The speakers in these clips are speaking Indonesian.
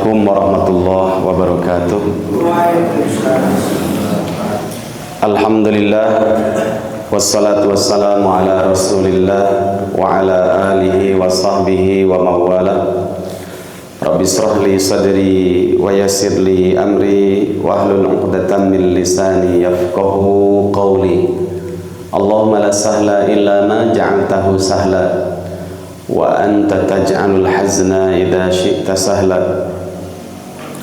Assalamualaikum warahmatullahi wabarakatuh. Alhamdulillah, wassalatu wassalamu ala rasulillah wa ala alihi wa sahbihi wa mawala. Rabbi shrah li sadri wa yassir li amri wa hlul 'uqdatam min lisani yafqahu qawli. Allahumma la sahla illa ma ja'altahu sahla wa anta taj'alul hazna idza syi'ta sahla.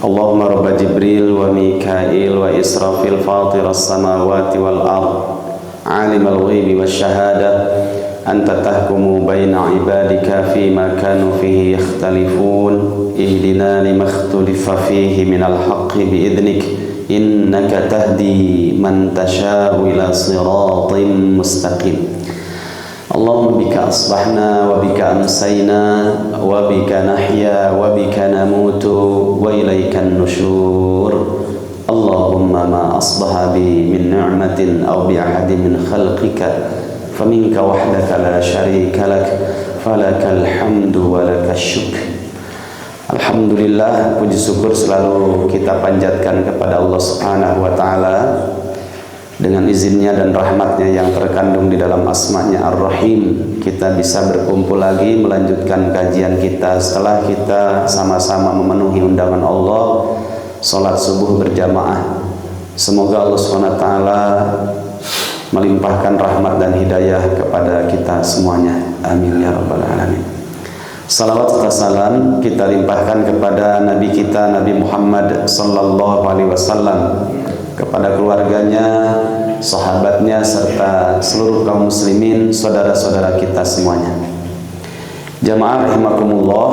Allahumma rabba Jibril wa Mikail wa Israfil fatiras samawati wal ard alimal ghaibi wasyahada anta tahkumu baina ibadika fima kanu fihi yakhtalifun ihdina lima ikhtalafa fihi minal haqqi biidnik innaka tahdi man tasha'u ila siratin mustaqim. Allahumma bika asbahna wa bika amsayna wa bika nahya wa bika namutu wa ilaikan nusyur. Allahumma ma asbaha bi min ni'matin aw bi ahadin min khalqika faminka wahdaka la syarika lak falakal hamdu wa lakash syukr. Alhamdulillah, puji syukur selalu kita panjatkan kepada Allah Subhanahu wa taala. Dengan izinnya dan rahmatnya yang terkandung di dalam asma'nya Ar-Rahim, kita bisa berkumpul lagi melanjutkan kajian kita setelah kita sama-sama memenuhi undangan Allah salat subuh berjamaah. Semoga Allah SWT melimpahkan rahmat dan hidayah kepada kita semuanya. Amin ya rabbal alamin. Salawat serta salam kita limpahkan kepada Nabi kita Nabi Muhammad sallallahu alaihi wasallam, kepada keluarganya, sahabatnya, serta seluruh kaum muslimin, saudara-saudara kita semuanya. Jamaah rahimakumullah,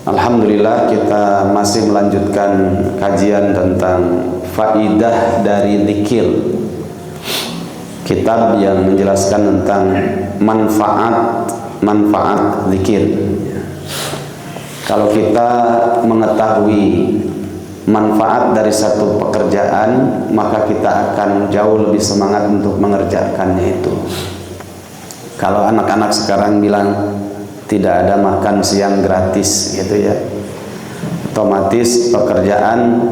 alhamdulillah kita masih melanjutkan kajian tentang faidah dari zikir. Kitab yang menjelaskan tentang manfaat zikir. Kalau kita mengetahui manfaat dari satu pekerjaan, maka kita akan jauh lebih semangat untuk mengerjakannya itu. Kalau anak-anak sekarang bilang tidak ada makan siang gratis gitu ya, otomatis pekerjaan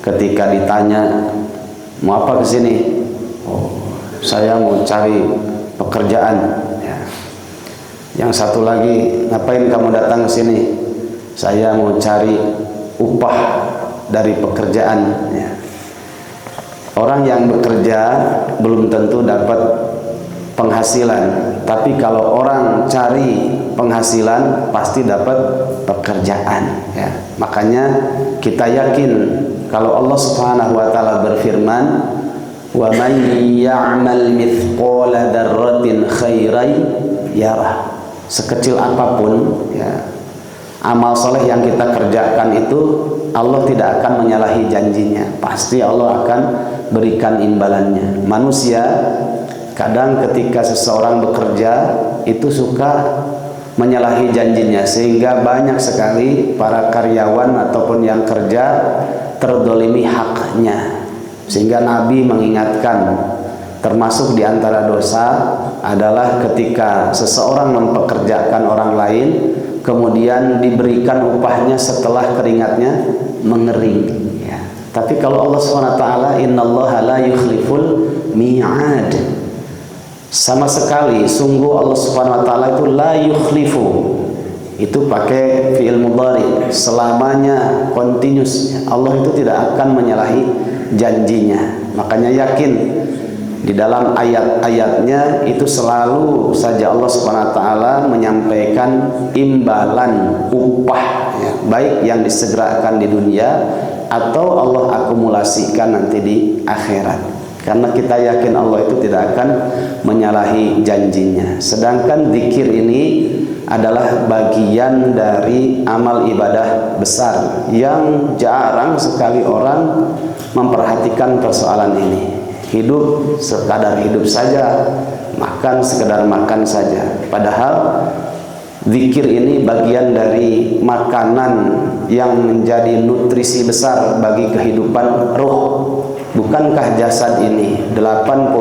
ketika ditanya mau apa kesini, oh saya mau cari pekerjaan ya. Yang satu lagi, ngapain kamu datang ke sini? Saya mau cari upah dari pekerjaan ya. Orang yang bekerja belum tentu dapat penghasilan, tapi kalau orang cari penghasilan pasti dapat pekerjaan ya. Makanya kita yakin kalau Allah Subhanahu wa taala berfirman, wa may ya'mal mithqala dzarratin khairan yarah. Sekecil apapun ya amal soleh yang kita kerjakan itu, Allah tidak akan menyalahi janjinya. Pasti Allah akan berikan imbalannya. Manusia kadang ketika seseorang bekerja itu suka menyalahi janjinya, sehingga banyak sekali para karyawan ataupun yang kerja terdolimi haknya. Sehingga Nabi mengingatkan, termasuk di antara dosa adalah ketika seseorang mempekerjakan orang lain kemudian diberikan upahnya setelah keringatnya mengering ya. Tapi kalau Allah SWT, innallaha la yukhliful mi'ad, sama sekali sungguh Allah SWT itu la yukhlifu, itu pakai fi'il mudhari, selamanya continuous. Allah itu tidak akan menyalahi janjinya. Makanya yakin di dalam ayat-ayatnya itu selalu saja Allah SWT menyampaikan imbalan upah ya, baik yang disegerakan di dunia atau Allah akumulasikan nanti di akhirat. Karena kita yakin Allah itu tidak akan menyalahi janjinya. Sedangkan zikir ini adalah bagian dari amal ibadah besar yang jarang sekali orang memperhatikan persoalan ini. Hidup sekadar hidup saja, makan sekedar makan saja. Padahal zikir ini bagian dari makanan yang menjadi nutrisi besar bagi kehidupan ruh. Bukankah jasad ini 85%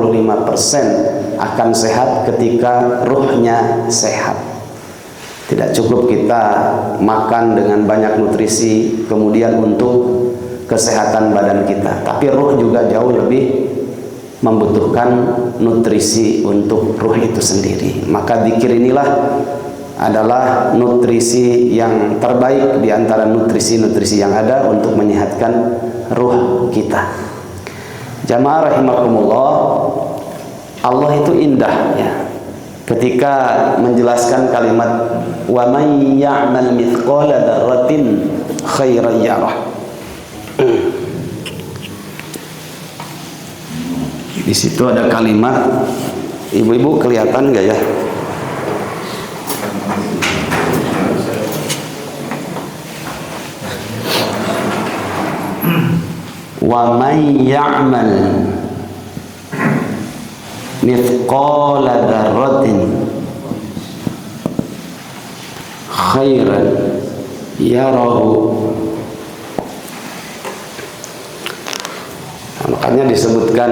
akan sehat ketika ruhnya sehat? Tidak cukup kita makan dengan banyak nutrisi kemudian untuk kesehatan badan kita, tapi ruh juga jauh lebih membutuhkan nutrisi untuk ruh itu sendiri. Maka zikir inilah adalah nutrisi yang terbaik di antara nutrisi-nutrisi yang ada untuk menyehatkan ruh kita. Jamaah rahimakumullah, Allah itu indah ya. Ketika menjelaskan kalimat wa may ya'mal mithqala dzarratin khairan yarah. Di situ ada kalimat, ibu-ibu kelihatan enggak ya? Wa may ya'mal mithqala dzarratin khairan yarahu. Makanya disebutkan,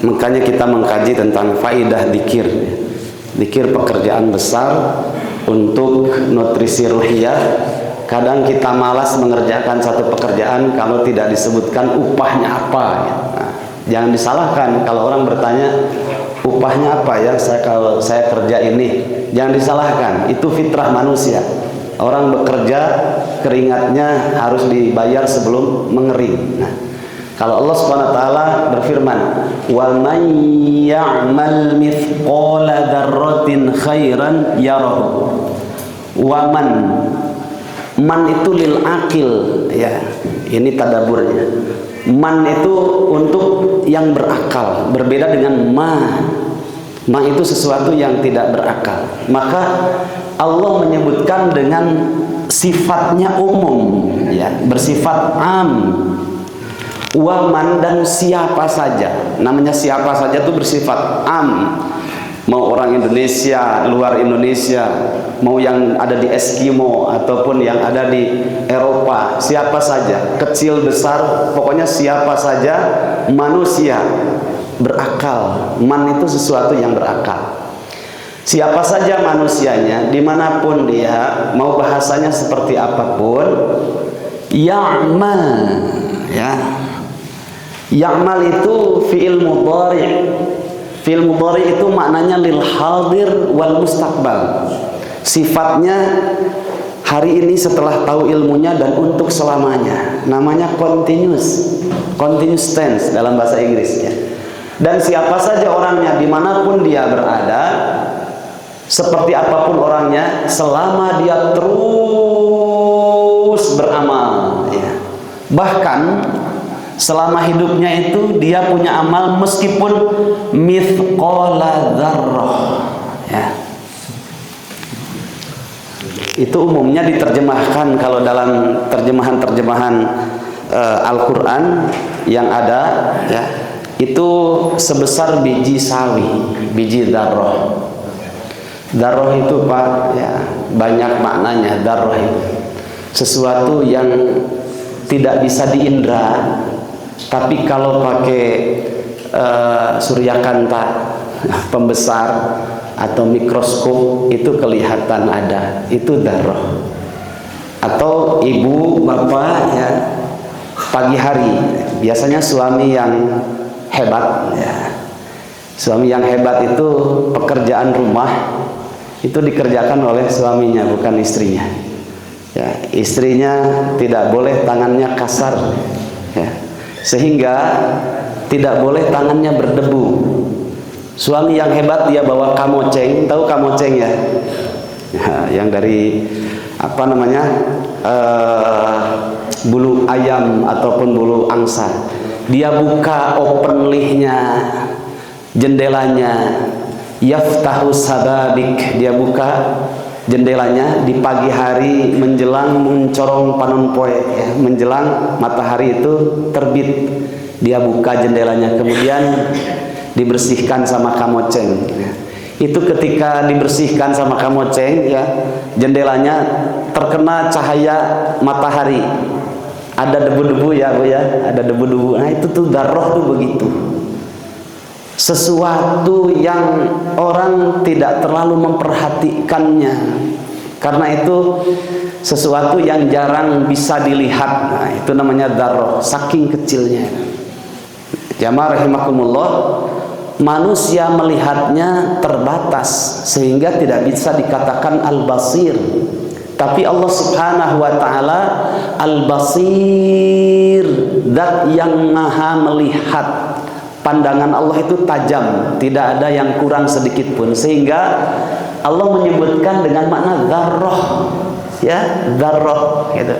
makanya kita mengkaji tentang faidah dzikir. Dzikir pekerjaan besar untuk nutrisi ruhiyah. Kadang kita malas mengerjakan satu pekerjaan kalau tidak disebutkan upahnya apa ya. Nah, jangan disalahkan kalau orang bertanya upahnya apa ya, kalau saya kerja ini, jangan disalahkan, itu fitrah manusia. Orang bekerja keringatnya harus dibayar sebelum mengering. Nah, kalau Allah Subhanahu wa taala berfirman, "Wa may ya'mal mithqala dzarratin khairan yarahu." Wa man itu lil akil ya. Ini tadaburnya. Man itu untuk yang berakal, berbeda dengan ma. Ma itu sesuatu yang tidak berakal. Maka Allah menyebutkan dengan sifatnya umum ya, bersifat am. Waman dan siapa saja. Namanya siapa saja itu bersifat am. Mau orang Indonesia, luar Indonesia, mau yang ada di Eskimo ataupun yang ada di Eropa, siapa saja, kecil besar, pokoknya siapa saja manusia berakal. Man itu sesuatu yang berakal. Siapa saja manusianya, dimanapun dia, mau bahasanya seperti apapun, ya'mal ya. Ya'mal itu fi'il mudhari'. Fi'il mudhari itu maknanya lil hadir wal mustaqbal. Sifatnya hari ini setelah tahu ilmunya dan untuk selamanya. Namanya continuous tense dalam bahasa Inggris ya. Dan siapa saja orangnya dimanapun dia berada, seperti apapun orangnya, selama dia terus beramal ya. Bahkan selama hidupnya itu dia punya amal meskipun mithqala dzarrah ya. Itu umumnya diterjemahkan kalau dalam terjemahan-terjemahan Al-Qur'an yang ada ya, itu sebesar biji sawi, biji dzarrah. Dzarrah itu Pak ya, banyak maknanya. Dzarrah itu sesuatu yang tidak bisa diindra. Tapi kalau pakai suryakanta pembesar atau mikroskop itu kelihatan ada, itu dzarrah. Atau ibu bapak ya, pagi hari biasanya suami yang hebat ya. Suami yang hebat itu pekerjaan rumah itu dikerjakan oleh suaminya, bukan istrinya ya. Istrinya tidak boleh tangannya kasar ya, sehingga tidak boleh tangannya berdebu. Suami yang hebat dia bawa kamoceng, tahu kamoceng ya? Ya, yang dari apa namanya, bulu ayam ataupun bulu angsa. Dia buka open lihnya, jendelanya, yaftahu sababik, dia buka jendelanya di pagi hari menjelang mencorong panon poe ya, menjelang matahari itu terbit, dia buka jendelanya, kemudian dibersihkan sama kamoceng ya. Itu ketika dibersihkan sama kamoceng ya, jendelanya terkena cahaya matahari, ada debu-debu ya Bu ya, ada debu-debu. Nah itu tuh dzarrah tuh begitu, sesuatu yang orang tidak terlalu memperhatikannya, Karena itu sesuatu yang jarang bisa dilihat. Nah, itu namanya dzarrah, saking kecilnya. Jamaah rahimakumullah, manusia melihatnya terbatas sehingga tidak bisa dikatakan al-basir. Tapi Allah Subhanahu wa taala al-basir, zat yang maha melihat. Pandangan Allah itu tajam, tidak ada yang kurang sedikit pun, sehingga Allah menyebutkan dengan makna dzarrah, ya, dzarrah gitu.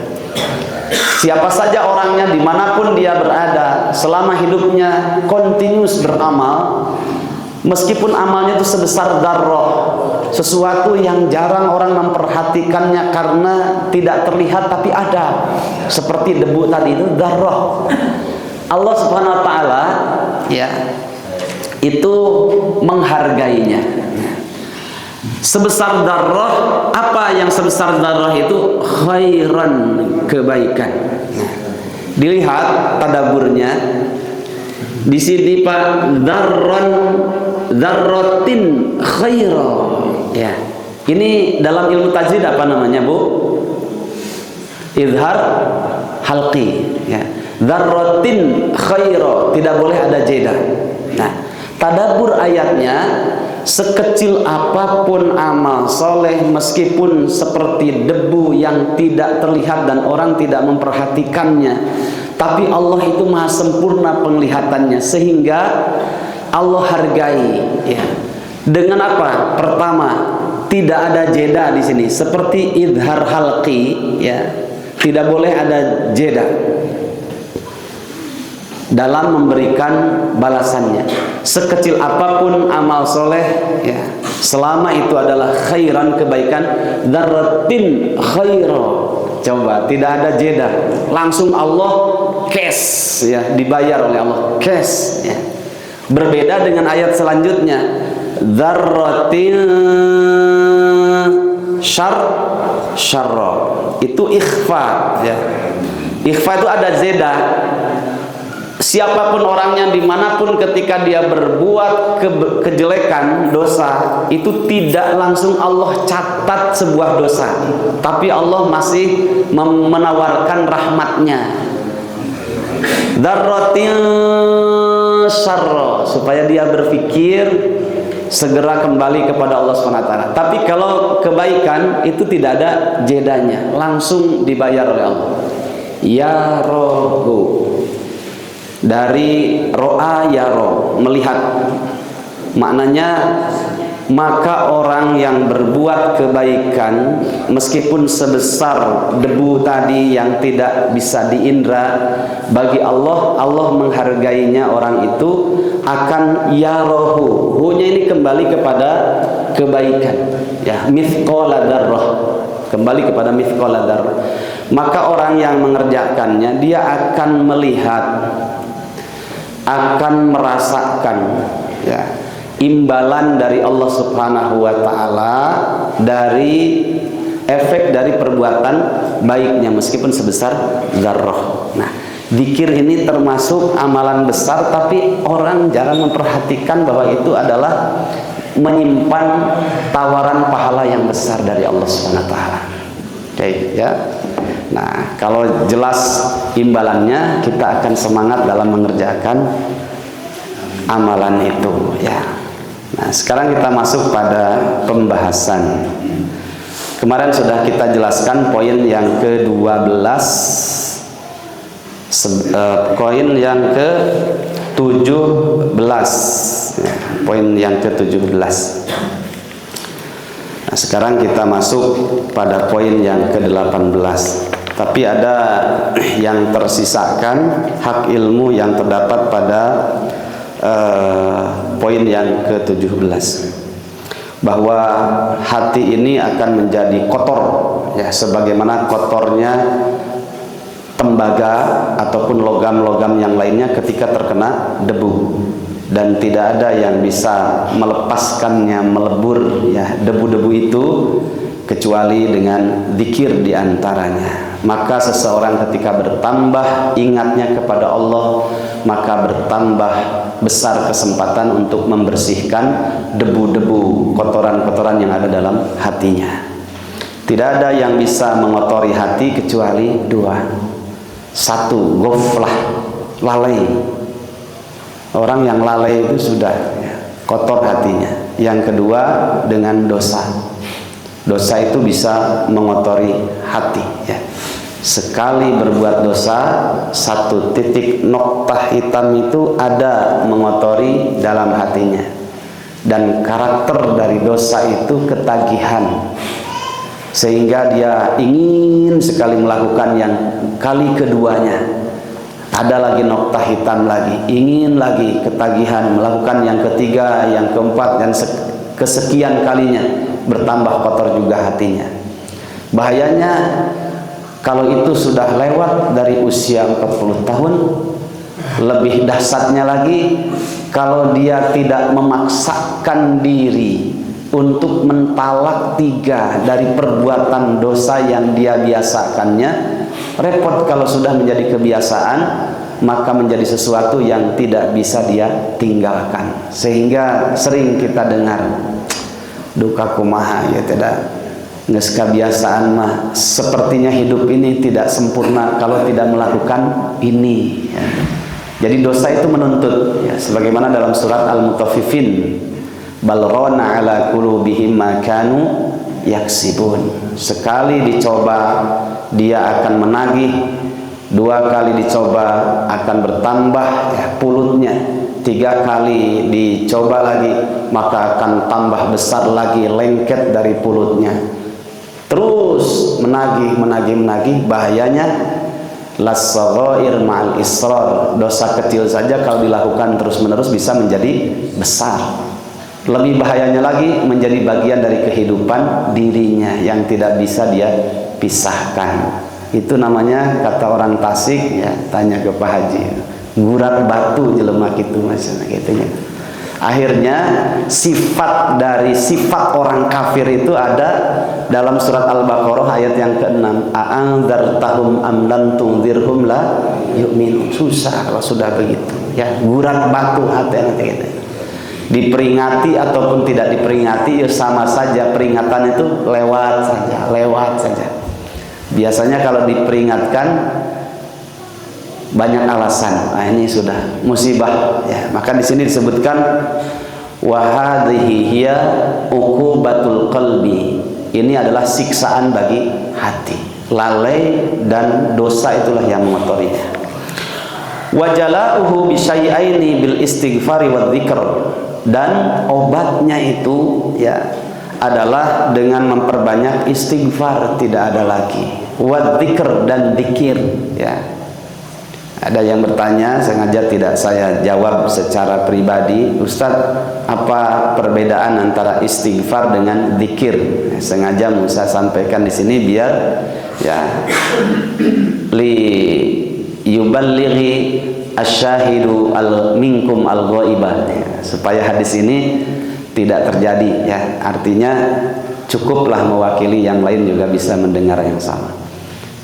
Siapa saja orangnya dimanapun dia berada, selama hidupnya kontinus beramal, meskipun amalnya itu sebesar dzarrah, sesuatu yang jarang orang memperhatikannya karena tidak terlihat tapi ada, seperti debu tadi itu dzarrah. Allah Subhanahu wa taala, ya, itu menghargainya sebesar dzarrah. Apa yang sebesar dzarrah itu? Khairan, kebaikan. Dilihat tadaburnya di sini Pak, dzarratin khaira, ya. Ini dalam ilmu tajwid apa namanya, Bu? Izhar halqi, ya. Dzarratin khaira, tidak boleh ada jeda. Nah, tadabbur ayatnya, sekecil apapun amal soleh, meskipun seperti debu yang tidak terlihat dan orang tidak memperhatikannya, tapi Allah itu maha sempurna penglihatannya, sehingga Allah hargai, ya. Dengan apa? Pertama, tidak ada jeda di sini, seperti idhar halqi, ya. Tidak boleh ada jeda dalam memberikan balasannya. Sekecil apapun amal soleh, ya, selama itu adalah khairan, kebaikan, dzarratin khaira, coba tidak ada jeda, langsung Allah cash, ya, dibayar oleh Allah cash, ya. Berbeda dengan ayat selanjutnya, dzarratin syarra, itu ikhfa, ya. Ikhfa itu ada zeda. Siapapun orangnya, dimanapun, ketika dia berbuat kejelekan, dosa, itu tidak langsung Allah catat sebuah dosa, tapi Allah masih menawarkan rahmatnya. Dzarratin syarra, supaya dia berpikir segera kembali kepada Allah SWT. Tapi kalau kebaikan itu tidak ada jedanya, langsung dibayar oleh Allah. Ya rohu, dari ro'a yaro, melihat. Maknanya, maka orang yang berbuat kebaikan meskipun sebesar debu tadi yang tidak bisa diindra, bagi Allah, Allah menghargainya. Orang itu akan yarohu, hunya ini kembali kepada kebaikan, ya, mithqala dzarrah, kembali kepada mithqala dzarrah. Maka orang yang mengerjakannya, dia akan melihat, akan merasakan, ya, imbalan dari Allah Subhanahu wa taala dari efek dari perbuatan baiknya meskipun sebesar dzarrah. Nah, zikir ini termasuk amalan besar, tapi orang jarang memperhatikan bahwa itu adalah menyimpan tawaran pahala yang besar dari Allah Subhanahu wa taala. Oke, ya. Nah, kalau jelas imbalannya, kita akan semangat dalam mengerjakan amalan itu, ya. Nah, sekarang kita masuk pada pembahasan. Kemarin sudah kita jelaskan poin yang ke-12, poin yang ke-17, ya, poin yang ke-17. Nah, sekarang kita masuk pada poin yang ke-18. Tapi ada yang tersisakan, hak ilmu yang terdapat pada poin yang ke-17, bahwa hati ini akan menjadi kotor, ya, sebagaimana kotornya tembaga ataupun logam-logam yang lainnya ketika terkena debu, dan tidak ada yang bisa melepaskannya, melebur, ya, debu-debu itu kecuali dengan zikir diantaranya. Maka seseorang ketika bertambah ingatnya kepada Allah, maka bertambah besar kesempatan untuk membersihkan debu-debu, kotoran-kotoran yang ada dalam hatinya. Tidak ada yang bisa mengotori hati kecuali dua. Satu, ghaflah, lalai. Orang yang lalai itu sudah kotor hatinya. Yang kedua, dengan dosa. Dosa itu bisa mengotori hati, ya. Sekali berbuat dosa, satu titik noktah hitam itu ada mengotori dalam hatinya. Dan karakter dari dosa itu ketagihan, sehingga dia ingin sekali melakukan yang kali keduanya. Ada lagi noktah hitam lagi, ingin lagi, ketagihan melakukan yang ketiga, yang keempat, dan kesekian kalinya, bertambah kotor juga hatinya. Bahayanya kalau itu sudah lewat dari usia 40 tahun, lebih dahsyatnya lagi kalau dia tidak memaksakan diri untuk mentalak 3 dari perbuatan dosa yang dia biasakannya. Repot kalau sudah menjadi kebiasaan, maka menjadi sesuatu yang tidak bisa dia tinggalkan. Sehingga sering kita dengar, duka kumaha ya, tidak nges kebiasaan mah, sepertinya hidup ini tidak sempurna kalau tidak melakukan ini, ya. Jadi dosa itu menuntut, ya, sebagaimana dalam surat Al-Mutaffifin, balrona ala qulubihim ma kanu yaksibun. Sekali dicoba dia akan menagih, 2 kali dicoba akan bertambah, ya, pulutnya, 3 kali dicoba lagi maka akan tambah besar lagi lengket dari pulutnya. Terus menagih. Bahayanya las-saghair ma'al israr. Dosa kecil saja kalau dilakukan terus-menerus bisa menjadi besar. Lebih bahayanya lagi menjadi bagian dari kehidupan dirinya yang tidak bisa dia pisahkan. Itu namanya, kata orang Tasik, ya, tanya ke Pak Haji, gurat batu jelema gitu maksudnya gitu ya. Akhirnya sifat dari sifat orang kafir itu ada dalam surat Al-Baqarah ayat yang ke-6. A'andzartahum am lam tunzirhum la yu'minun. Susah kalau sudah begitu, ya, gurat batu hati gitu. Diperingati ataupun tidak diperingati, ya sama saja, peringatan itu lewat saja. Biasanya kalau diperingatkan banyak alasan. Nah, ini sudah musibah, ya. Maka di sini disebutkan wa hadhihi hiya uqubatul qalbi. Ini adalah siksaan bagi hati. Lalai dan dosa itulah yang mengotorinya. Wa jala'uhu bi syai'aini bil istighfari wa dzikr. Dan obatnya itu, ya, adalah dengan memperbanyak istighfar, tidak ada lagi, wa dzikr, dan dzikir, ya. Ada yang bertanya, sengaja tidak saya jawab secara pribadi, Ustadz, apa perbedaan antara istighfar dengan dzikir? Sengaja saya sampaikan di sini biar, ya, li yuballighi asyahidu minkum al-ghaibah, ya, supaya hadis ini tidak terjadi, ya. Artinya cukuplah mewakili, yang lain juga bisa mendengar yang sama.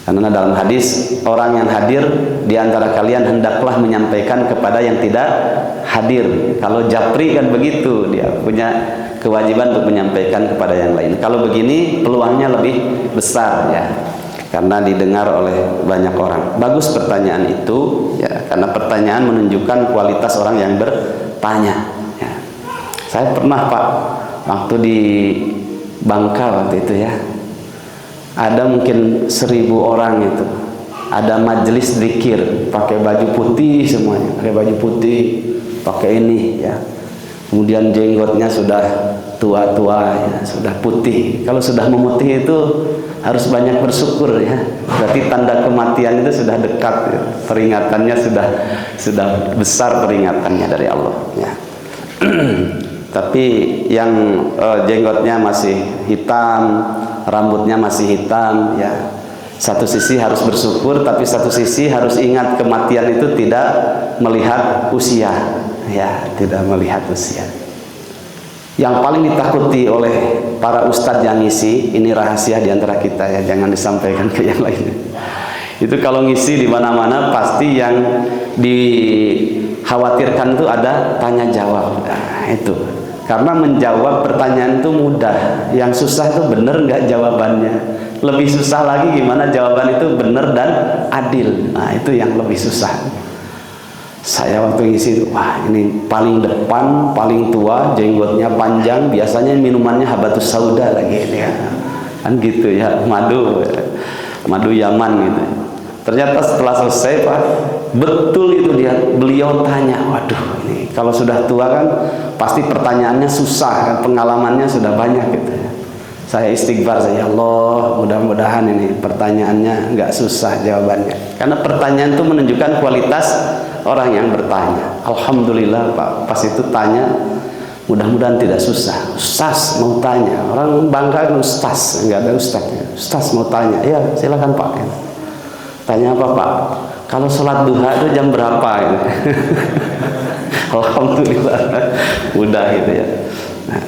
Karena dalam hadis, orang yang hadir di antara kalian hendaklah menyampaikan kepada yang tidak hadir. Kalau japri kan begitu, dia punya kewajiban untuk menyampaikan kepada yang lain. Kalau begini peluangnya lebih besar, ya, karena didengar oleh banyak orang. Bagus pertanyaan itu, ya, karena pertanyaan menunjukkan kualitas orang yang bertanya, ya. Saya pernah, Pak, waktu di Bangka waktu itu, ya, ada mungkin 1000 orang itu, ada majelis zikir, pakai baju putih semuanya, pakai baju putih, pakai ini, ya. Kemudian jenggotnya sudah tua-tua, ya, sudah putih. Kalau sudah memutih itu harus banyak bersyukur, ya. Berarti tanda kematian itu sudah dekat, ya. Peringatannya sudah besar, peringatannya dari Allah, ya. Tapi yang jenggotnya masih hitam, rambutnya masih hitam, ya, satu sisi harus bersyukur, tapi satu sisi harus ingat kematian itu tidak melihat usia, ya, tidak melihat usia. Yang paling ditakuti oleh para ustadz yang ngisi, ini rahasia di antara kita, ya, jangan disampaikan ke yang lainnya. Itu kalau ngisi di mana-mana pasti yang dikhawatirkan itu ada tanya jawab. Nah, itu Karena menjawab pertanyaan itu mudah, yang susah itu bener nggak jawabannya. Lebih susah lagi gimana jawaban itu bener dan adil. Nah itu yang lebih susah. Saya waktu ngisi, wah ini paling depan, paling tua, jenggotnya panjang, biasanya minumannya habatus sauda lagi ini ya. Kan gitu ya, madu Yaman gitu. Ternyata setelah selesai Pak, betul itu beliau tanya, waduh ini kalau sudah tua kan pasti pertanyaannya susah kan, pengalamannya sudah banyak gitu ya. Saya istighfar saya, Allah mudah-mudahan ini pertanyaannya nggak susah jawabannya, karena pertanyaan itu menunjukkan kualitas orang yang bertanya. Alhamdulillah Pak, pas itu tanya mudah-mudahan tidak susah. Ustaz mau tanya, orang bangga kan Ustaz, nggak ada Ustaznya. Ustaz mau tanya, ya silakan Pak. Tanya apa Pak? Kalau sholat duha itu jam berapa? Gitu. Alhamdulillah mudah gitu ya. Nah,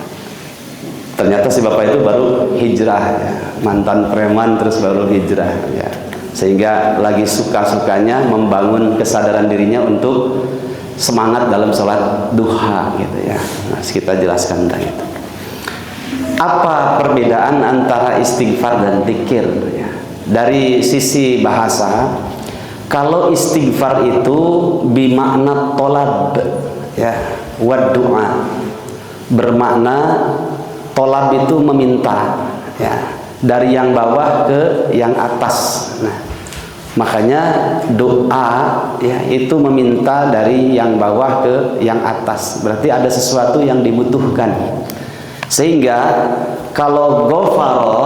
ternyata si bapak itu baru hijrah ya. Mantan preman terus baru hijrah ya. Sehingga lagi suka-sukanya membangun kesadaran dirinya untuk semangat dalam sholat duha gitu ya. Nah, kita jelaskan tentang itu. Apa perbedaan antara istighfar dan dzikir ya? Dari sisi bahasa, kalau istighfar itu bimakna tolab ya, wa du'a, bermakna tolab itu meminta ya, dari yang bawah ke yang atas. Nah, makanya doa ya itu meminta dari yang bawah ke yang atas, berarti ada sesuatu yang dibutuhkan. Sehingga kalau ghafaro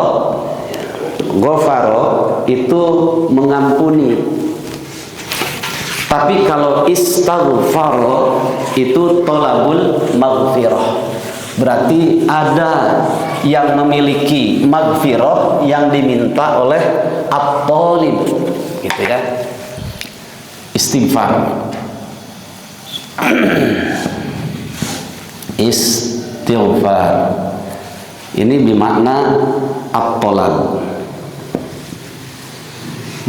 itu mengampuni, tapi kalau istaghfaro itu tolabul maghfirah, berarti ada yang memiliki maghfirah yang diminta oleh at-talib gitu ya. Istighfar istighfar ini bermakna at-talab,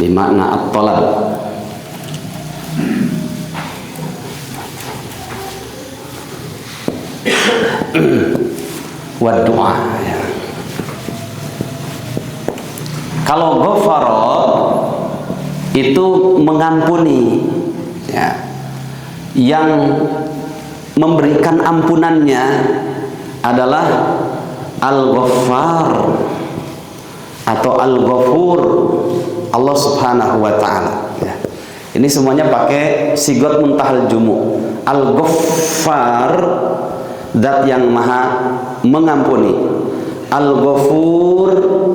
bermakna at-talab. Wa du'a ya. Kalau ghafara itu mengampuni ya. Yang memberikan ampunannya adalah Al-Ghaffar atau Al-Ghafur, Allah Subhanahu wa taala ya. Ini semuanya pakai sigot muntahal jumu. Al-Ghaffar, zat yang maha mengampuni. Al-Ghafur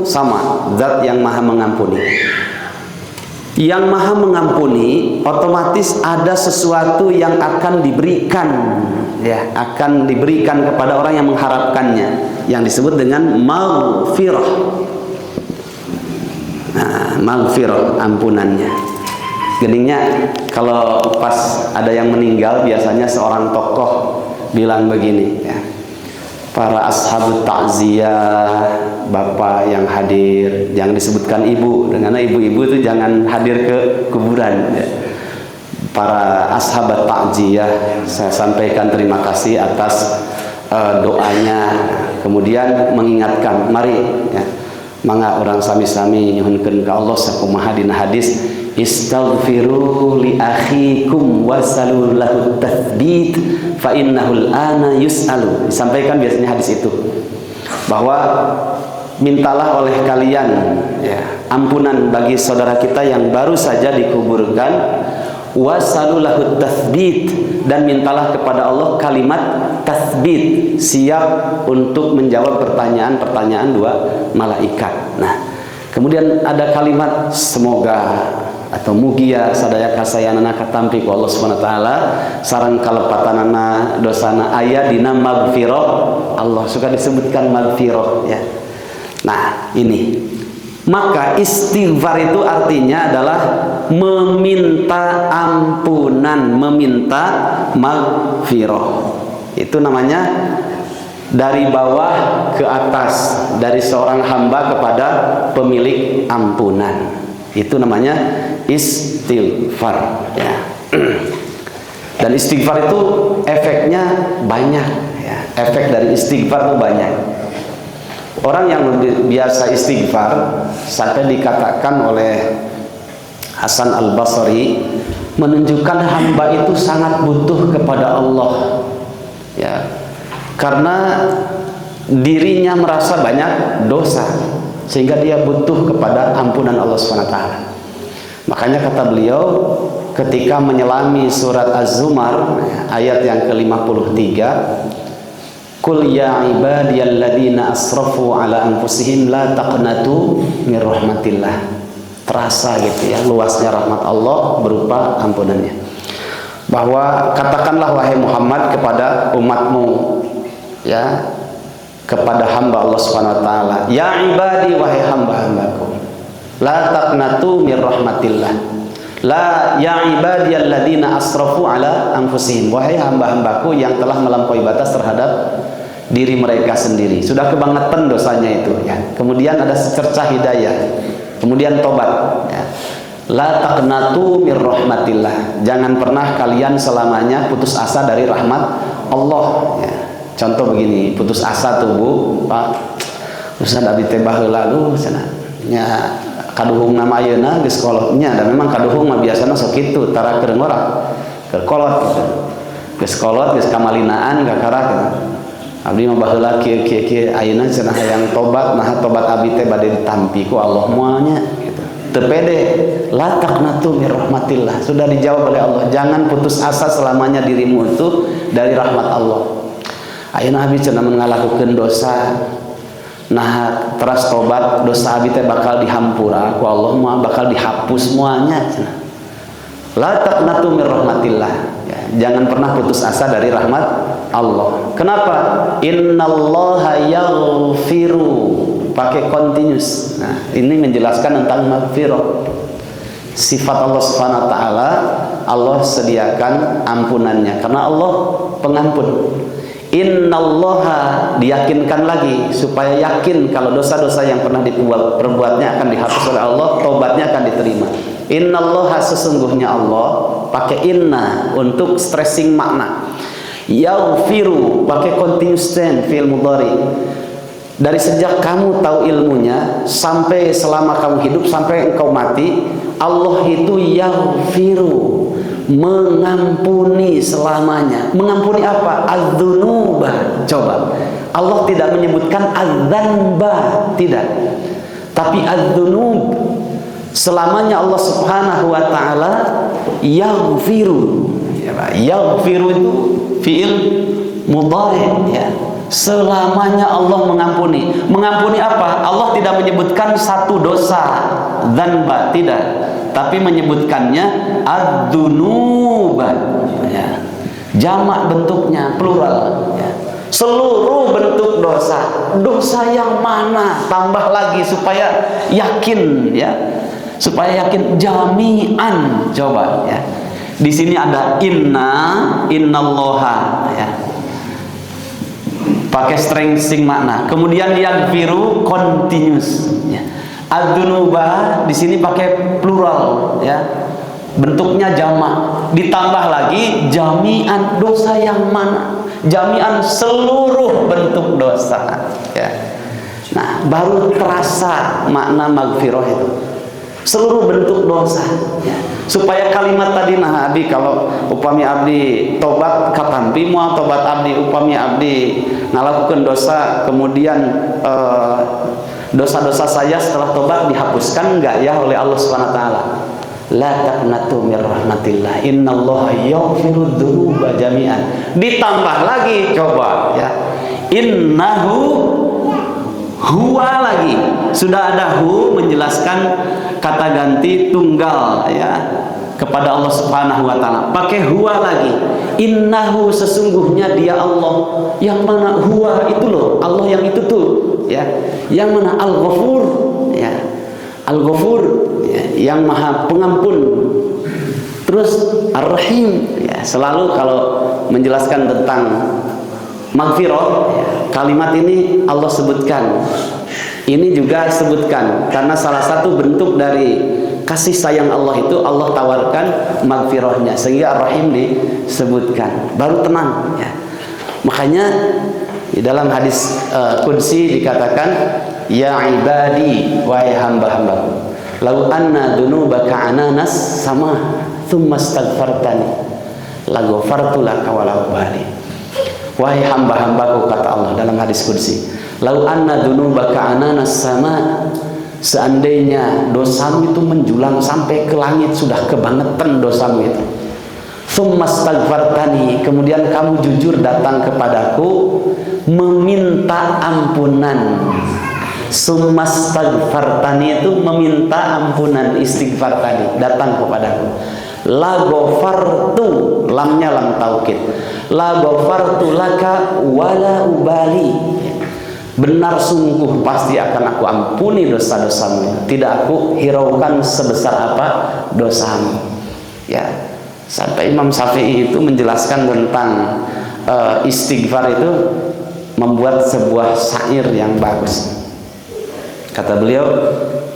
sama, zat yang maha mengampuni. Yang maha mengampuni otomatis ada sesuatu yang akan diberikan ya, akan diberikan kepada orang yang mengharapkannya, yang disebut dengan maghfirah. Nah, maghfirah ampunannya. Geningnya kalau pas ada yang meninggal biasanya seorang tokoh bilang begini ya, para ashabut ta'ziyah, bapak yang hadir, jangan disebutkan ibu, karena ibu-ibu itu jangan hadir ke kuburan ya. Para ashabat ta'ziyah, saya sampaikan terima kasih atas doanya, kemudian mengingatkan, mari ya, mangga orang sami-sami nyuhunkeun ka Allah sakumaha dina hadis, istaghfiru li akhikum wasalu lahu tathbit fa innahul ana yus'alu. Disampaikan biasanya hadis itu, bahwa mintalah oleh kalian ya, ampunan bagi saudara kita yang baru saja dikuburkan, wasalu lahu tathbit, dan mintalah kepada Allah kalimat tathbit, siap untuk menjawab pertanyaan-pertanyaan dua malaikat. Nah, kemudian ada kalimat semoga atau mugia sadaya kasayanana katampi ku Allah Subhanahu wa taala sareng kalepatanana dosana aya dina maghfirah. Allah suka disebutkan maghfirah ya. Nah, ini maka istighfar itu artinya adalah meminta ampunan, meminta maghfirah. Itu namanya dari bawah ke atas, dari seorang hamba kepada pemilik ampunan. Itu namanya istighfar ya. Dan istighfar itu efeknya banyak ya. Efek dari istighfar itu banyak. Orang yang biasa istighfar, sampai dikatakan oleh Hasan Al-Basri, menunjukkan hamba itu sangat butuh kepada Allah, ya, karena dirinya merasa banyak dosa sehingga dia butuh kepada ampunan Allah SWT. Makanya kata beliau ketika menyelami surat Az-Zumar ayat yang ke-53, Qul ya ibadiyalladzina asrafu ala anfusihim la taqnatu min rahmatillah. Terasa gitu ya luasnya rahmat Allah berupa ampunannya. Bahwa katakanlah wahai Muhammad kepada umatmu, ya, kepada hamba Allah SWT, ya ibadi, wahai hamba-hambaku, la taqnatu min rahmatillah. La ya ibadiyalladzina asrafu ala anfusihim, wahai hamba-hambaku yang telah melampaui batas terhadap diri mereka sendiri, sudah kebangetan dosanya itu, ya. Kemudian ada secercah hidayah, kemudian tobat, ya. La taqnatu mir rahmatillah, jangan pernah kalian selamanya putus asa dari rahmat Allah, ya. Contoh begini, putus asa tuh Bu, Pak, Ustaz abdi teh baheula lu cenah nya kaduhung nama ayeuna geus kolotnya, dan memang kaduhung mah biasana sok kitu tara keur ngora keur kolot gitu. Geus kolot geus kamalinaan kakara gitu. Abdi mah baheula kieu ayeuna cenah hayang tobat, nah tobat abdi teh bade ditampi ku Allah moalnya gitu. Teu pede, la taqnatu mir rahmatillah, sudah dijawab oleh Allah, jangan putus asa selamanya dirimu itu dari rahmat Allah. Ayeuna abdi cenah ngalakukeun dosa, nah teras tobat, dosa abdi teh bakal dihampura ku Allah, moal bakal dihapus moalnya cenah. La taqnatu mir rahmatillah, ya, jangan pernah putus asa dari rahmat Allah. Kenapa? Innallaha yaghfiru, pakai continuous. Nah, ini menjelaskan tentang maghfirah. Sifat Allah Subhanahu wa taala, Allah sediakan ampunannya karena Allah pengampun. Innallaha, diyakinkan lagi supaya yakin kalau dosa-dosa yang pernah diperbuatnya akan dihapus oleh Allah, tobatnya akan diterima. Innallaha, sesungguhnya Allah, pakai inna untuk stressing makna. Yaghfiru pakai continuous tense fi'il mudhari. Dari sejak kamu tahu ilmunya sampai selama kamu hidup sampai engkau mati, Allah itu yaghfiru, mengampuni selamanya. Mengampuni apa? Az-dzunuba. Coba, Allah tidak menyebutkan az-dzanba, tidak. Tapi az-dzunub, selamanya Allah Subhanahu wa taala yaghfiru. Yaghfiru itu fi'il mudhari, ya. Selamanya Allah mengampuni. Mengampuni apa? Allah tidak menyebutkan satu dosa, dzanba, tidak. Tapi menyebutkannya ad-dzunuba, ya. Jamak bentuknya, plural, ya. Seluruh bentuk dosa. Dosa yang mana? Tambah lagi supaya yakin, ya. Supaya yakin, jami'an. Coba, ya. Di sini ada innallaha, ya. Pakai strengthing makna. Kemudian yaghfiru continuous, ya. Ad-dzunuba di sini pakai plural, ya. Bentuknya jamak. Ditambah lagi jami'an, dosa yang mana? Jami'an, seluruh bentuk dosa, ya. Nah, baru terasa makna maghfirah itu. Seluruh bentuk dosa, ya. Supaya kalimat tadi, nah abdi kalau upami abdi tobat katampi, moal tobat abdi upami abdi ngalakukeun dosa, kemudian dosa-dosa saya setelah tobat dihapuskan enggak ya oleh Allah Subhanahu wa taala? La taqnatu mir rahmatillah, innallaha yaghfiru dzunuba jami'an. Ditambah lagi coba, ya. Innahu huwa lagi, sudah ada hu menjelaskan kata ganti tunggal, ya, kepada Allah Subhanahu wa taala. Pakai huwa lagi. Innahu, sesungguhnya dia Allah. Yang mana huwa itu loh, Allah yang itu tuh, ya. Yang mana Al-Ghafur, ya. Al-Ghafur, ya, yang Maha Pengampun. Terus Ar-Rahim, ya. Selalu kalau menjelaskan tentang maghfirah, ya, kalimat ini Allah sebutkan. Ini juga sebutkan karena salah satu bentuk dari kasih sayang Allah itu Allah tawarkan maghfirahnya, sehingga Ar-Rahim disebutkan. Baru tenang, ya. Makanya di dalam hadis qudsi dikatakan, ya ibadi, wahai hamba-hambaku, lau anna dunubaka ananas sama thumma astaghfartani la ghafartu laka walau bali. Wahai hamba-hambaku, kata Allah dalam hadis qudsi, lau anna dunubaka ananas sama, seandainya dosamu itu menjulang sampai ke langit, sudah kebangetan dosamu itu, thumma astaghfartani, kemudian kamu jujur datang kepadaku meminta ampunan. Summa astaghfartani itu meminta ampunan, istighfar tadi, datang kepadaku. La ghafartu, lamnya lam taukid, la ghafartu laka wala ubali, benar sungguh pasti akan aku ampuni dosa-dosamu, tidak aku hiraukan sebesar apa dosamu. Ya, sampai Imam Syafi'i itu menjelaskan tentang istighfar itu, membuat sebuah syair yang bagus. Kata beliau,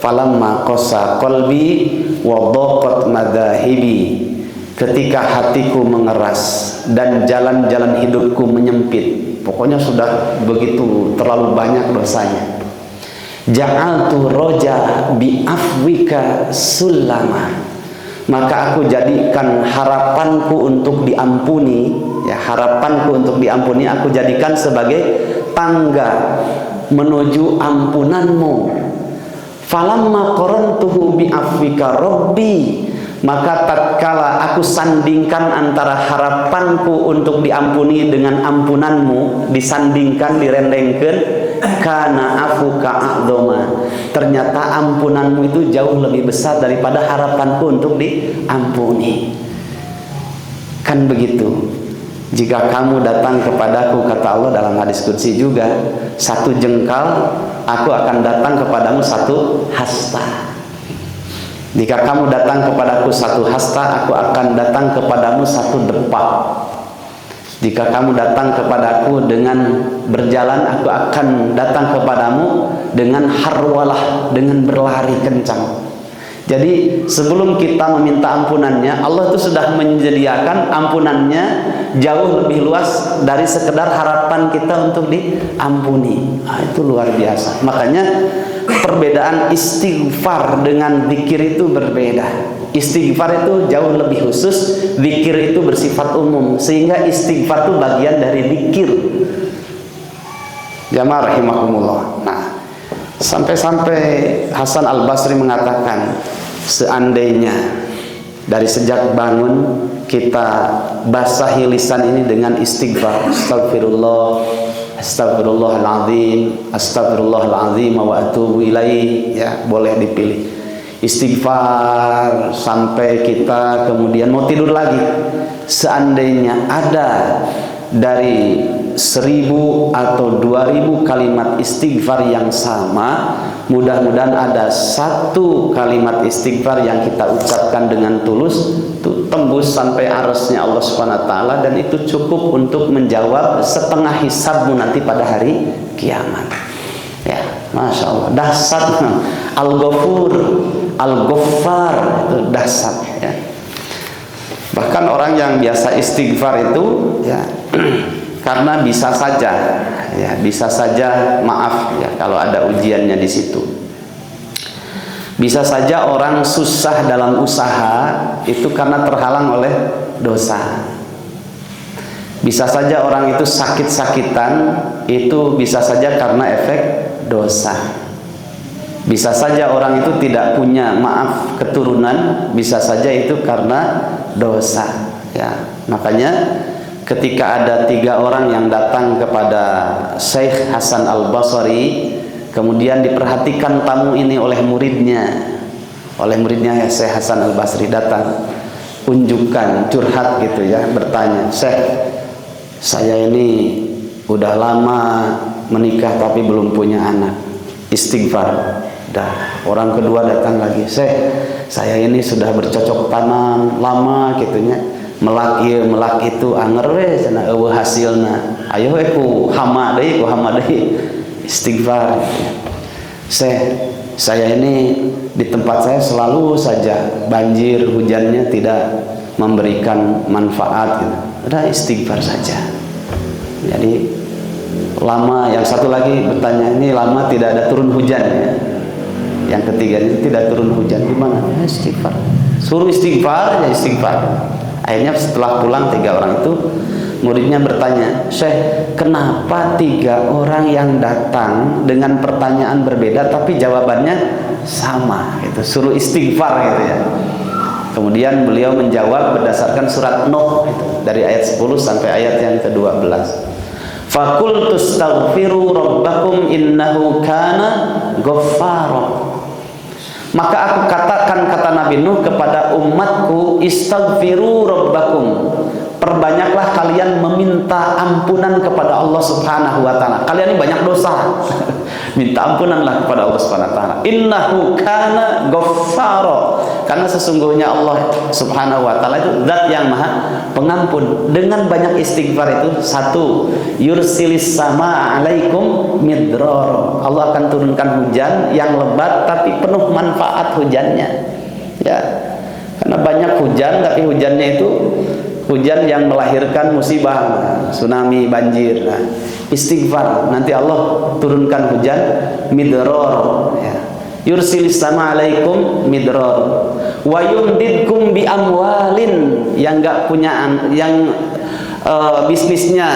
falamma qasa qalbi wa dhaqat madahibi, ketika hatiku mengeras dan jalan-jalan hidupku menyempit, pokoknya sudah begitu terlalu banyak dosanya, ja'altu roja bi afwika sulama, maka aku jadikan harapanku untuk diampuni, ya, harapanku untuk diampuni aku jadikan sebagai tangga menuju ampunanmu. Falamma qarantuhu bi afwika rabbi, maka tatkala aku sandingkan antara harapanku untuk diampuni dengan ampunanmu, disandingkan, direndengkan, kana afuka a'dhama, ternyata ampunanmu itu jauh lebih besar daripada harapanku untuk diampuni. Kan begitu. Jika kamu datang kepadaku, kata Allah dalam hadis qudsi juga, satu jengkal, aku akan datang kepadamu satu hasta. Jika kamu datang kepadaku satu hasta, aku akan datang kepadamu satu depak. Jika kamu datang kepadaku dengan berjalan, aku akan datang kepadamu dengan harwalah, dengan berlari kencang. Jadi sebelum kita meminta ampunannya, Allah itu sudah menyediakan ampunannya jauh lebih luas dari sekedar harapan kita untuk diampuni. Nah, itu luar biasa. Makanya perbedaan istighfar dengan zikir itu berbeda. Istighfar itu jauh lebih khusus, zikir itu bersifat umum, sehingga istighfar itu bagian dari zikir. Jamaah rahimakumullah. Nah, sampai-sampai Hasan Al-Basri mengatakan, seandainya dari sejak bangun kita basahi lisan ini dengan istighfar, astagfirullah, astagfirullahaladzim, astagfirullahaladzim wa atubu ilaih, ya, boleh dipilih istighfar sampai kita kemudian mau tidur lagi. Seandainya ada dari 1000 atau 2000 kalimat istighfar yang sama, mudah-mudahan ada satu kalimat istighfar yang kita ucapkan dengan tulus, itu tembus sampai arasnya Allah Subhanahu wa taala, dan itu cukup untuk menjawab setengah hisabmu nanti pada hari kiamat. Ya, Masya Allah, dahsyat. Al-Ghafur, Al-Ghaffar, itu dahsyat, ya. Bahkan orang yang biasa istighfar itu, ya, karena bisa saja, ya, bisa saja, maaf ya kalau ada ujiannya di situ. Bisa saja orang susah dalam usaha itu karena terhalang oleh dosa. Bisa saja orang itu sakit-sakitan, itu bisa saja karena efek dosa. Bisa saja orang itu tidak punya, maaf, keturunan, bisa saja itu karena dosa, ya. Makanya ketika ada 3 orang yang datang kepada Syekh Hasan Al-Basri, kemudian diperhatikan tamu ini oleh muridnya ya, Syekh Hasan Al-Basri datang, unjukkan, curhat gitu ya, bertanya, Syekh, saya ini udah lama menikah tapi belum punya anak, istighfar. Dah, orang kedua datang lagi, Syekh, saya ini sudah bercocok tanam lama gitunya, melak itu anger we cenah eueuh hasilna, ayo we ku hama deui istighfar. Syekh, saya ini di tempat saya selalu saja banjir, hujannya tidak memberikan manfaat gitu. Udah istighfar saja. Jadi lama, yang satu lagi bertanya, ini lama tidak ada turun hujan ya. Yang ketiga ini tidak turun hujan, gimana? Ya, istighfar. Suruh istighfar, ya istighfar. Akhirnya setelah pulang 3 orang itu, muridnya bertanya, Syekh, kenapa 3 orang yang datang dengan pertanyaan berbeda tapi jawabannya sama? Gitu. Suruh istighfar gitu ya. Kemudian beliau menjawab berdasarkan surat Nuh gitu, dari ayat 10 sampai ayat yang ke-12. Faqultu astaghfiru rabbakum innahu kana ghaffara. Maka aku katakan, kata Nabi Nuh kepada umatku, istaghfiru rabbakum, perbanyaklah kalian meminta ampunan kepada Allah Subhanahu wa taala. Kalian ini banyak dosa. Minta ampunanlah kepada Allah Subhanahu wa taala. Innahu kana ghaffara. Karena sesungguhnya Allah Subhanahu wa taala itu zat yang maha pengampun. Dengan banyak istighfar itu, 1, yursilis sama alaikum midrar. Allah akan turunkan hujan yang lebat tapi penuh manfaat hujannya. Ya. Karena banyak hujan tapi hujannya itu hujan yang melahirkan musibah, tsunami, banjir. Nah, istighfar, nanti Allah turunkan hujan midrar ya. Yursilis sama alaikum midrar wa yumdidkum bi amwalin, yang enggak punya, yang bisnisnya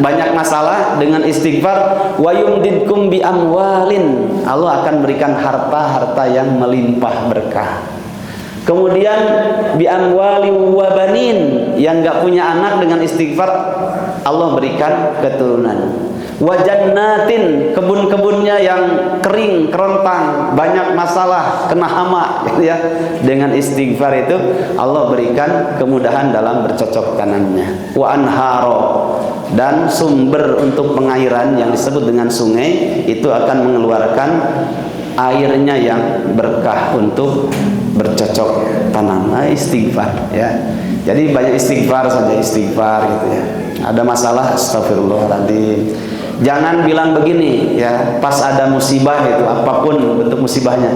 banyak masalah, dengan istighfar wa yumdidkum bi amwalin, Allah akan berikan harta-harta yang melimpah berkah. Kemudian bi amwali wa banin, yang enggak punya anak, dengan istighfar Allah berikan keturunan. Wa jannatin, kebun-kebunnya yang kering, kerontang, banyak masalah, kena hama gitu ya. Dengan istighfar itu Allah berikan kemudahan dalam bercocok tanamnya. Wa anharo, dan sumber untuk pengairan yang disebut dengan sungai itu akan mengeluarkan airnya yang berkah untuk bercocok tanam. Nah, istighfar ya. Jadi banyak istighfar saja, istighfar gitu ya. Ada masalah, astagfirullahaladzim. Jangan bilang begini ya, pas ada musibah itu, apapun bentuk musibahnya,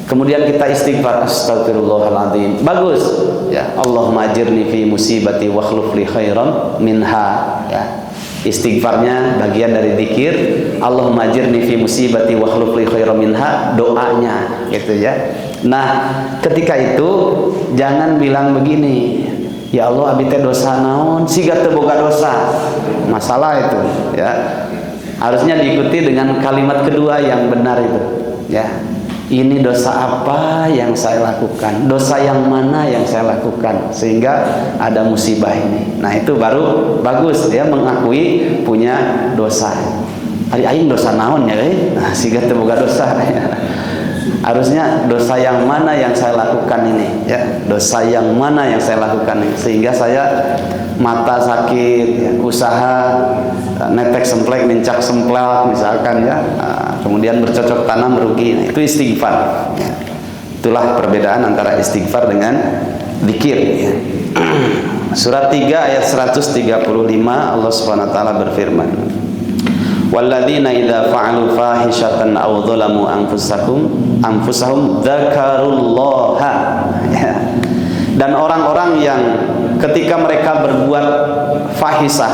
kemudian kita istighfar, astagfirullahaladzim. Bagus ya. Allahumma ajirni fi musibati wa akhlif li khairan minha ya. Istighfarnya bagian dari zikir. Allahumma ajirni fi musibati wa akhlif li khairan minha, doanya gitu ya. Nah, ketika itu jangan bilang begini, ya Allah abi teh dosa naon, siga teu boga dosa. Masalah itu ya. Harusnya diikuti dengan kalimat kedua yang benar itu ya. Ini dosa apa yang saya lakukan? Dosa yang mana yang saya lakukan sehingga ada musibah ini? Nah, itu baru bagus ya, mengakui punya dosa. Ari aing dosa naon ya euy? Nah, siga teu boga dosa ya. Harusnya dosa yang mana yang saya lakukan ini ya, dosa yang mana yang saya lakukan ini, sehingga saya mata sakit ya, usaha netek semplek mincak semplak misalkan ya, kemudian bercocok tanam merugi. Nah, itu istighfar ya. Itulah perbedaan antara istighfar dengan zikir ya. Surat 3 ayat 135 Allah Subhanahu wa taala berfirman, walladzina idza fa'alu fahishatan aw dzalamu anfusahum dzakarullaha ya. Dan orang-orang yang ketika mereka berbuat fahisah,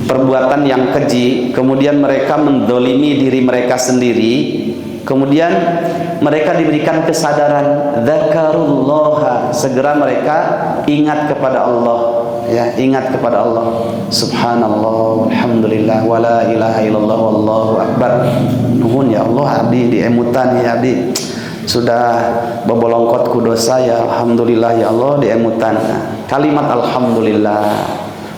perbuatan yang keji, kemudian mereka mendolimi diri mereka sendiri, kemudian mereka diberikan kesadaran, dzakarullaha, segera mereka ingat kepada Allah ya, ingat kepada Allah. Subhanallah, alhamdulillah, wala ilaha illallah, wallahu akbar. Nuhun ya Allah, abdi diemutan ya abdi sudah bobolongkot ku dosa ya, alhamdulillah ya Allah diemutan. Kalimat alhamdulillah,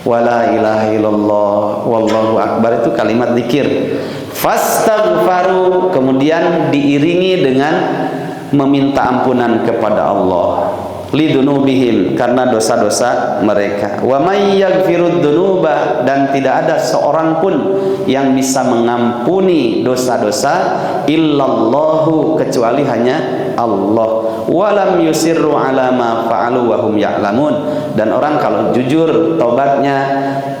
wala ilaha illallah, wallahu akbar itu kalimat zikir. Fastaghfaru, kemudian diiringi dengan meminta ampunan kepada Allah, lidunubihim, karena dosa-dosa mereka. Wa may yaghfirud dunuba, dan tidak ada seorang pun yang bisa mengampuni dosa-dosa illallahu, kecuali hanya Allah. Walam yusirru ala ma fa'alu wa hum ya'lamun, dan orang kalau jujur tobatnya,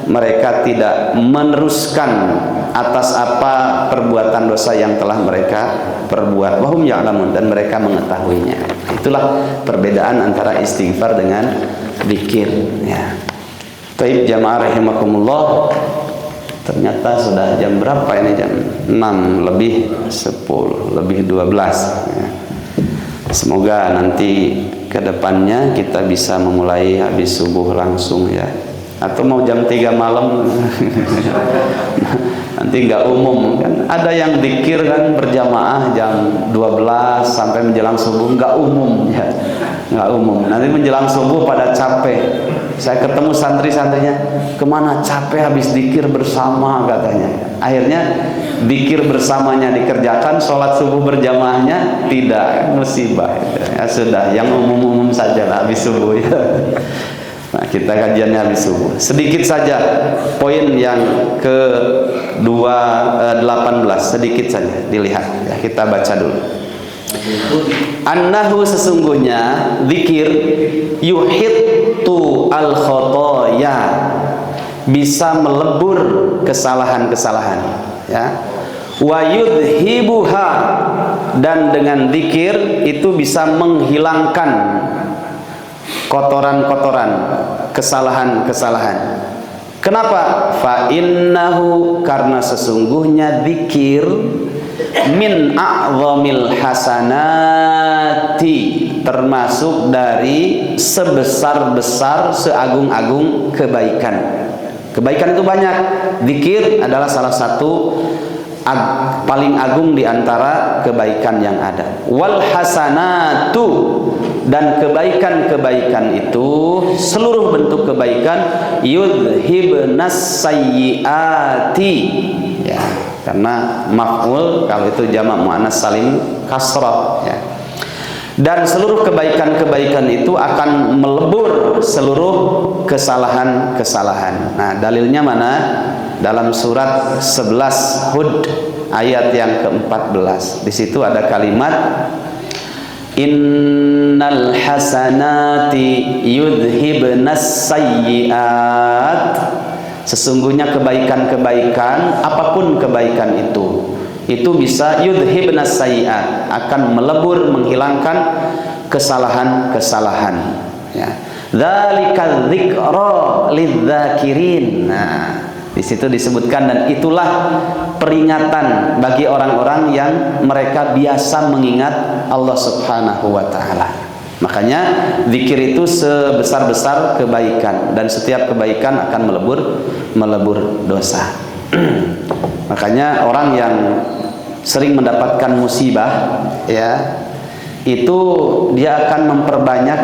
mereka tidak meneruskan atas apa perbuatan dosa yang telah mereka perbuat, wa hum ya'lamun, dan mereka mengetahuinya. Itulah perbedaan antara istighfar dengan zikir ya. Taib jamaah rahimakumullah. Ternyata sudah jam berapa ini? Jam 6 lebih 10 lebih 12 ya. Semoga nanti kedepannya kita bisa memulai habis subuh langsung ya. Atau mau jam 3 malam nanti nggak umum kan. Ada yang dzikir kan berjamaah jam 12 sampai menjelang subuh, nggak umum ya. Nggak umum. Nanti menjelang subuh pada capek. Saya ketemu santri-santrinya, kemana capek habis dzikir bersama katanya. Akhirnya dzikir bersamanya dikerjakan, sholat subuh berjamaahnya tidak, musibah. Ya sudah, yang umum-umum saja lah habis subuh ya. Nah, kita kajiannya habis subuh. Sedikit saja poin yang ke-18, sedikit saja dilihat ya, kita baca dulu. Annahu sesungguhnya zikir yuhittu al khotoya, bisa melebur kesalahan-kesalahan ya. Wa yudhibuha, dan dengan zikir itu bisa menghilangkan kotoran-kotoran, kesalahan-kesalahan. Kenapa? Fa innahu, karena sesungguhnya zikir min a'zamil hasanati, termasuk dari sebesar-besar, seagung-agung kebaikan. Kebaikan itu banyak. Zikir adalah salah satu paling agung di antara kebaikan yang ada. Wal hasanatu, dan kebaikan-kebaikan itu, seluruh bentuk kebaikan, yudhibnas sayyiati ya, karena maf'ul kalau itu jamak muannats salim kasrah ya. Dan seluruh kebaikan-kebaikan itu akan melebur seluruh kesalahan-kesalahan. Nah, dalilnya mana? Dalam surat 11 Hud ayat yang ke-14. Di situ ada kalimat innal hasanati yudhibnas sayyiat. Sesungguhnya kebaikan-kebaikan, apapun kebaikan itu bisa yudhibnas sayyiat, akan melebur, menghilangkan kesalahan-kesalahan ya. Dzalika dzikra lidzakirin. Nah, di situ disebutkan, dan itulah peringatan bagi orang-orang yang mereka biasa mengingat Allah Subhanahu wa taala. Makanya zikir itu sebesar-besar kebaikan, dan setiap kebaikan akan melebur dosa. Makanya orang yang sering mendapatkan musibah ya, itu dia akan memperbanyak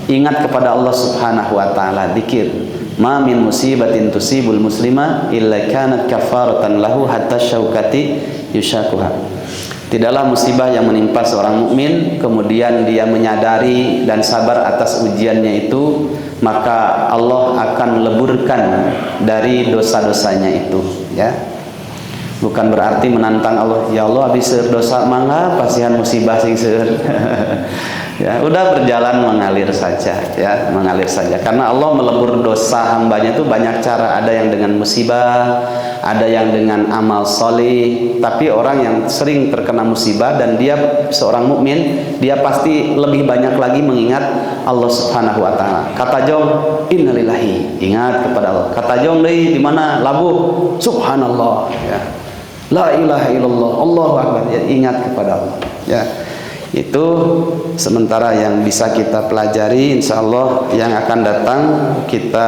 ingat kepada Allah Subhanahu wa taala, zikir. Ma min musibatin tusibul muslima illa kanat kafaratan lahu hatta syaukati yushakuha. Tidaklah musibah yang menimpa seorang mukmin kemudian dia menyadari dan sabar atas ujiannya itu, maka Allah akan leburkan dari dosa-dosanya itu ya. Bukan berarti menantang Allah, ya Allah habis dosa mangga pasihan musibah sing seueur. Ya, udah berjalan mengalir saja ya, mengalir saja. Karena Allah melebur dosa hambanya itu banyak cara. Ada yang dengan musibah, ada yang dengan amal soleh. Tapi orang yang sering terkena musibah dan dia seorang mukmin, dia pasti lebih banyak lagi mengingat Allah Subhanahu wa taala. Kata jong innalillahi, ingat kepada Allah. Kata jong deui di mana labuh, subhanallah ya. La ilaha illallah, Allahu akbar ya, ingat kepada Allah ya. Itu sementara yang bisa kita pelajari. Insya Allah yang akan datang kita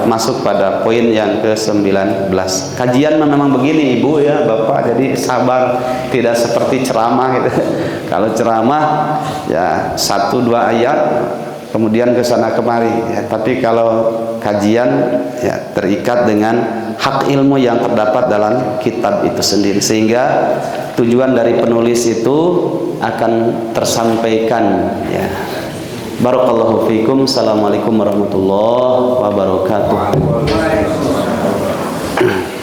masuk pada poin yang ke-19. Kajian memang begini Ibu ya Bapak, jadi sabar, tidak seperti ceramah gitu. Kalau ceramah ya 1-2 ayat kemudian ke sana kemari ya. Tapi kalau kajian ya terikat dengan hak ilmu yang terdapat dalam kitab itu sendiri, sehingga tujuan dari penulis itu akan tersampaikan ya. Barakallahu fikum. Assalamualaikum warahmatullahi wabarakatuh.